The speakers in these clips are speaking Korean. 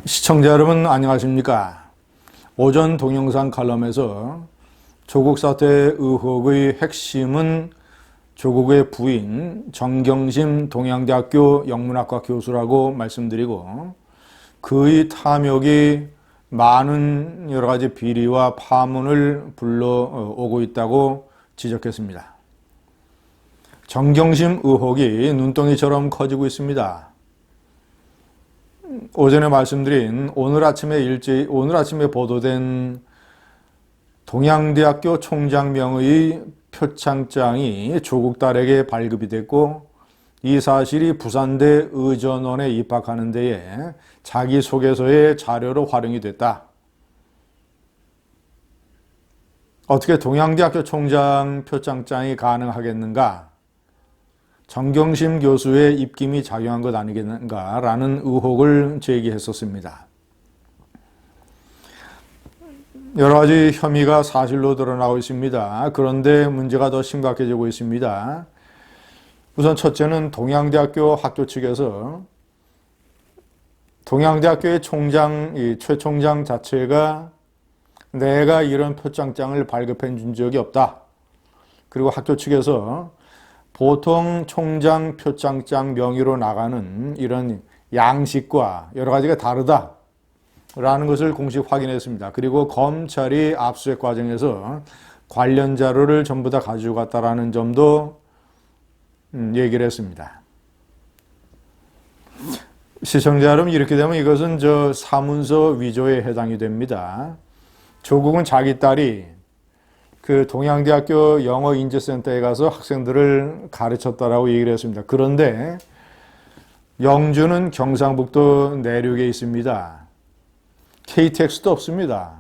시청자 여러분 안녕하십니까? 오전 동영상 칼럼에서 조국 사태 의혹의 핵심은 조국의 부인 정경심 동양대학교 영문학과 교수라고 말씀드리고, 그의 탐욕이 많은 여러 가지 비리와 파문을 불러오고 있다고 지적했습니다. 정경심 의혹이 눈덩이처럼 커지고 있습니다. 오전에 말씀드린 오늘 아침에 보도된 동양대학교 총장명의 표창장이 조국 딸에게 발급이 됐고, 이 사실이 부산대 의전원에 입학하는 데에 자기소개서의 자료로 활용이 됐다. 어떻게 동양대학교 총장 표창장이 가능하겠는가? 정경심 교수의 입김이 작용한 것 아니겠는가라는 의혹을 제기했었습니다. 여러 가지 혐의가 사실로 드러나고 있습니다. 그런데 문제가 더 심각해지고 있습니다. 우선 첫째는 동양대학교 학교 측에서 동양대학교의 최 총장 자체가 내가 이런 표창장을 발급해 준 적이 없다. 그리고 학교 측에서 보통 총장 표창장 명의로 나가는 이런 양식과 여러 가지가 다르다라는 것을 공식 확인했습니다. 그리고 검찰이 압수수색 과정에서 관련 자료를 전부 다 가지고 갔다라는 점도 얘기를 했습니다. 시청자 여러분, 이렇게 되면 이것은 사문서 위조에 해당이 됩니다. 조국은 자기 딸이 그 동양대학교 영어인재센터에 가서 학생들을 가르쳤다라고 얘기를 했습니다. 그런데 영주는 경상북도 내륙에 있습니다. KTX도 없습니다.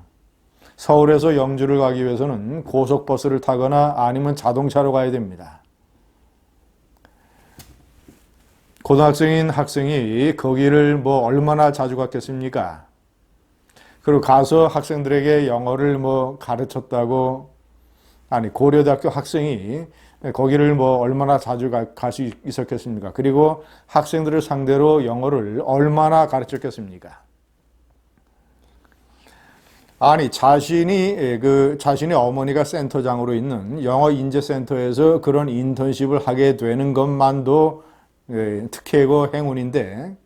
서울에서 영주를 가기 위해서는 고속버스를 타거나 아니면 자동차로 가야 됩니다. 고등학생인 학생이 거기를 얼마나 자주 갔겠습니까? 그리고 가서 학생들에게 영어를 가르쳤다고, 고려대학교 학생이 거기를 얼마나 자주 갈 수 있었겠습니까? 그리고 학생들을 상대로 영어를 얼마나 가르쳤겠습니까? 자신의 어머니가 센터장으로 있는 영어 인재센터에서 그런 인턴십을 하게 되는 것만도 특혜고 행운인데,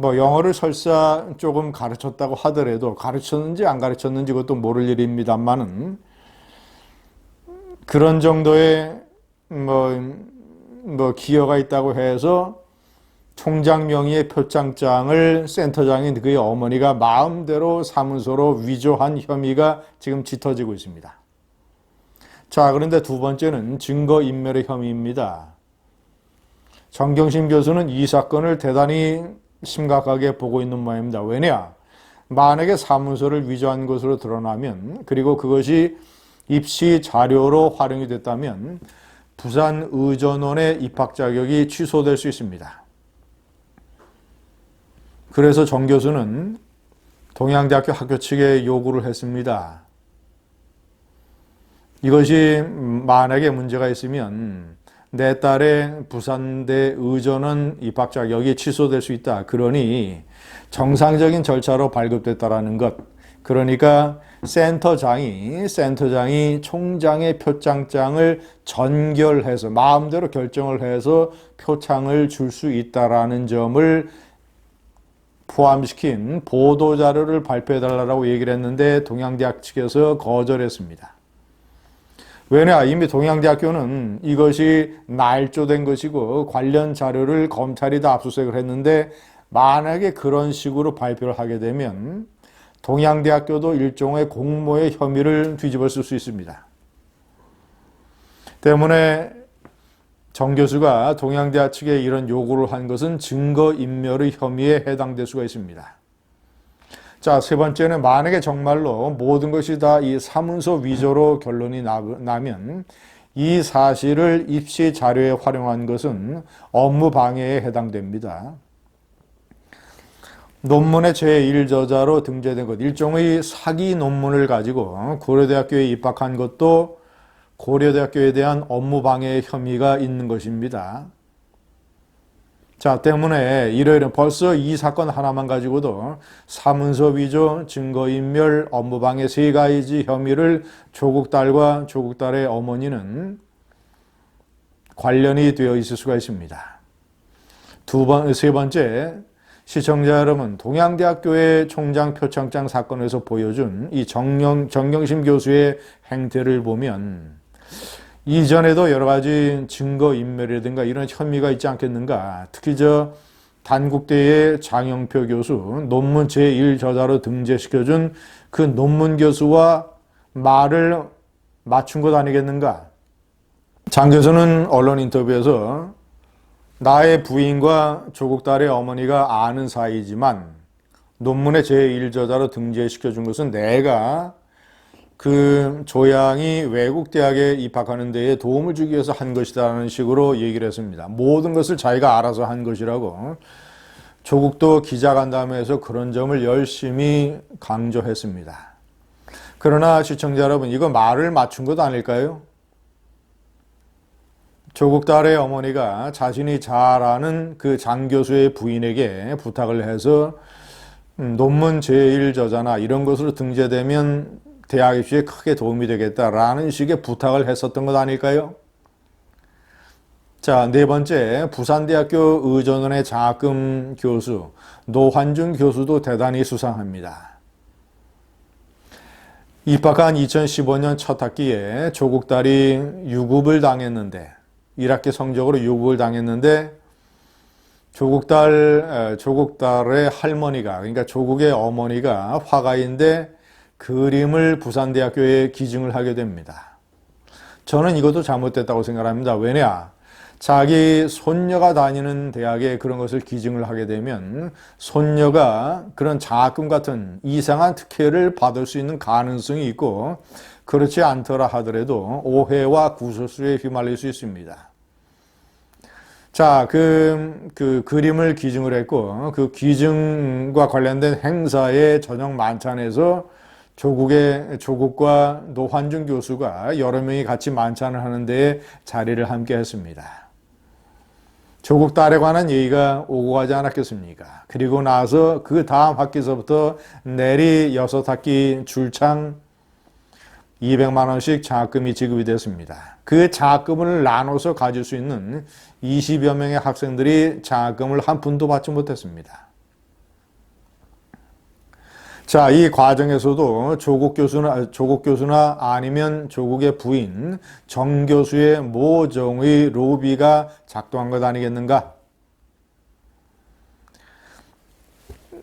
영어를 설사 조금 가르쳤다고 하더라도 가르쳤는지 안 가르쳤는지 그것도 모를 일입니다만은, 그런 정도의 기여가 있다고 해서 총장 명의의 표창장을 센터장인 그의 어머니가 마음대로 사문서로 위조한 혐의가 지금 짙어지고 있습니다. 자, 그런데 두 번째는 증거인멸의 혐의입니다. 정경심 교수는 이 사건을 대단히 심각하게 보고 있는 모양입니다. 왜냐? 만약에 사문서를 위조한 것으로 드러나면, 그리고 그것이 입시 자료로 활용이 됐다면 부산 의전원의 입학 자격이 취소될 수 있습니다. 그래서 정 교수는 동양대학교 학교 측에 요구를 했습니다. 이것이 만약에 문제가 있으면 내 딸의 부산대 의전원 입학 자격이 취소될 수 있다. 그러니 정상적인 절차로 발급됐다라는 것. 그러니까 센터장이 총장의 표창장을 전결해서 마음대로 결정을 해서 표창을 줄 수 있다라는 점을 포함시킨 보도자료를 발표해달라고 얘기를 했는데 동양대학 측에서 거절했습니다. 왜냐? 이미 동양대학교는 이것이 날조된 것이고 관련 자료를 검찰이 다 압수수색을 했는데, 만약에 그런 식으로 발표를 하게 되면 동양대학교도 일종의 공모의 혐의를 뒤집어쓸 수 있습니다. 때문에 정 교수가 동양대학 측에 이런 요구를 한 것은 증거인멸의 혐의에 해당될 수가 있습니다. 자, 세 번째는 만약에 정말로 모든 것이 다 이 사문서 위조로 결론이 나면 이 사실을 입시 자료에 활용한 것은 업무 방해에 해당됩니다. 논문의 제1저자로 등재된 것, 일종의 사기 논문을 가지고 고려대학교에 입학한 것도 고려대학교에 대한 업무 방해 혐의가 있는 것입니다. 자, 때문에 이러이러 벌써 이 사건 하나만 가지고도 사문서 위조, 증거인멸, 업무방해 3가지 혐의를 조국 딸과 조국 딸의 어머니는 관련이 되어 있을 수가 있습니다. 세 번째, 시청자 여러분, 동양대학교의 총장 표창장 사건에서 보여준 이 정경심 교수의 행태를 보면 이전에도 여러 가지 증거인멸이라든가 이런 혐의가 있지 않겠는가. 특히 단국대의 장영표 교수 논문 제1저자로 등재시켜준 그 논문 교수와 말을 맞춘 것 아니겠는가. 장 교수는 언론 인터뷰에서 나의 부인과 조국 딸의 어머니가 아는 사이지만 논문의 제1저자로 등재시켜준 것은 내가 그 조양이 외국 대학에 입학하는 데에 도움을 주기 위해서 한 것이라는 식으로 얘기를 했습니다. 모든 것을 자기가 알아서 한 것이라고. 조국도 기자간담회에서 그런 점을 열심히 강조했습니다. 그러나 시청자 여러분, 이거 말을 맞춘 것 아닐까요? 조국 딸의 어머니가 자신이 잘 아는 그 장 교수의 부인에게 부탁을 해서 논문 제1저자나 이런 것으로 등재되면 대학 입시에 크게 도움이 되겠다라는 식의 부탁을 했었던 것 아닐까요? 자, 4번째, 부산대학교 의전원의 장학금 교수 노환중 교수도 대단히 수상합니다. 입학한 2015년 첫 학기에 조국 딸이 유급을 당했는데 1학기 성적으로 유급을 당했는데 조국 딸의 할머니가, 그러니까 조국의 어머니가 화가인데 그림을 부산대학교에 기증을 하게 됩니다. 저는 이것도 잘못됐다고 생각합니다. 왜냐? 자기 손녀가 다니는 대학에 그런 것을 기증을 하게 되면 손녀가 그런 장학금 같은 이상한 특혜를 받을 수 있는 가능성이 있고, 그렇지 않더라 하더라도 오해와 구설수에 휘말릴 수 있습니다. 자, 그 그림을 기증을 했고, 그 기증과 관련된 행사의 저녁 만찬에서 조국과 노환중 교수가 여러 명이 같이 만찬을 하는 데에 자리를 함께 했습니다. 조국 딸에 관한 얘기가 오고 가지 않았겠습니까? 그리고 나서 그 다음 학기서부터 내리 6학기 줄창 200만 원씩 장학금이 지급이 됐습니다. 그 장학금을 나눠서 가질 수 있는 20여 명의 학생들이 장학금을 한 푼도 받지 못했습니다. 자, 이 과정에서도 조국 교수나 아니면 조국의 부인 정 교수의 모종의 로비가 작동한 것 아니겠는가?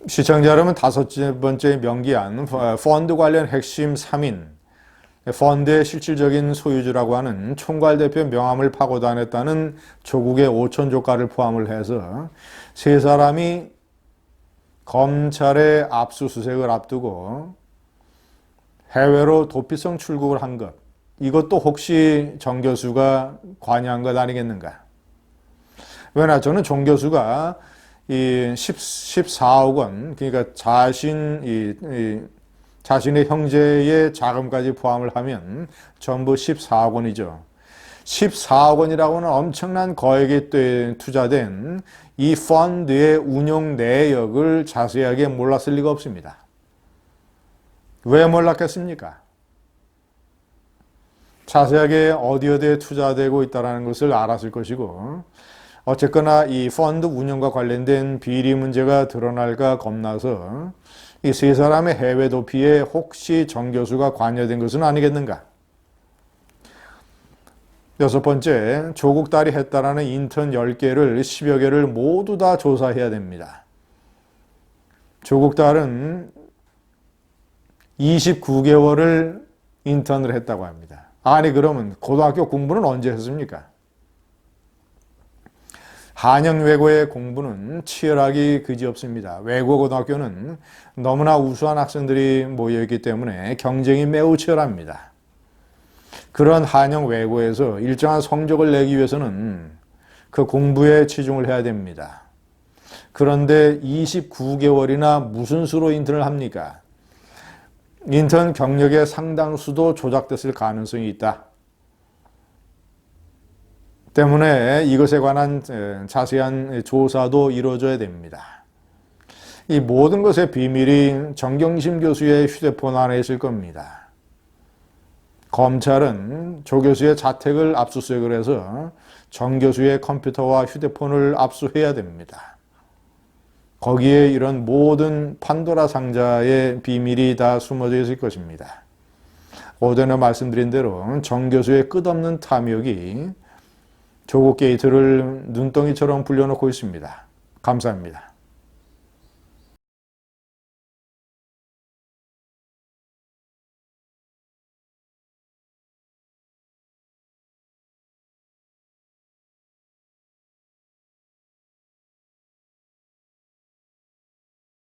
시청자 여러분, 5번째 명기한 펀드 관련 핵심 3인, 펀드의 실질적인 소유주라고 하는 총괄대표 명함을 파고 다녔다는 조국의 5천조가를 포함을 해서 3사람이 검찰의 압수수색을 앞두고 해외로 도피성 출국을 한 것, 이것도 혹시 정 교수가 관여한 것 아니겠는가? 왜냐, 저는 정 교수가 이 14억 원, 그러니까 자신의 형제의 자금까지 포함을 하면 전부 14억 원이죠. 14억 원이라고 하는 엄청난 거액이 투자된 이 펀드의 운용 내역을 자세하게 몰랐을 리가 없습니다. 왜 몰랐겠습니까? 자세하게 어디에 투자되고 있다는 것을 알았을 것이고, 어쨌거나 이 펀드 운용과 관련된 비리 문제가 드러날까 겁나서 이 3사람의 해외 도피에 혹시 정 교수가 관여된 것은 아니겠는가? 6번째, 조국 딸이 했다라는 인턴 10개를 10여 개를 모두 다 조사해야 됩니다. 조국 딸은 29개월을 인턴을 했다고 합니다. 아니, 그러면 고등학교 공부는 언제 했습니까? 한영 외고의 공부는 치열하기 그지없습니다. 외고 고등학교는 너무나 우수한 학생들이 모여있기 때문에 경쟁이 매우 치열합니다. 그런 한영 외고에서 일정한 성적을 내기 위해서는 그 공부에 치중을 해야 됩니다. 그런데 29개월이나 무슨 수로 인턴을 합니까? 인턴 경력의 상당수도 조작됐을 가능성이 있다. 때문에 이것에 관한 자세한 조사도 이루어져야 됩니다. 이 모든 것의 비밀이 정경심 교수의 휴대폰 안에 있을 겁니다. 검찰은 조 교수의 자택을 압수수색을 해서 정 교수의 컴퓨터와 휴대폰을 압수해야 됩니다. 거기에 이런 모든 판도라 상자의 비밀이 다 숨어져 있을 것입니다. 오전에 말씀드린 대로 정 교수의 끝없는 탐욕이 조국 게이트를 눈덩이처럼 불려놓고 있습니다. 감사합니다.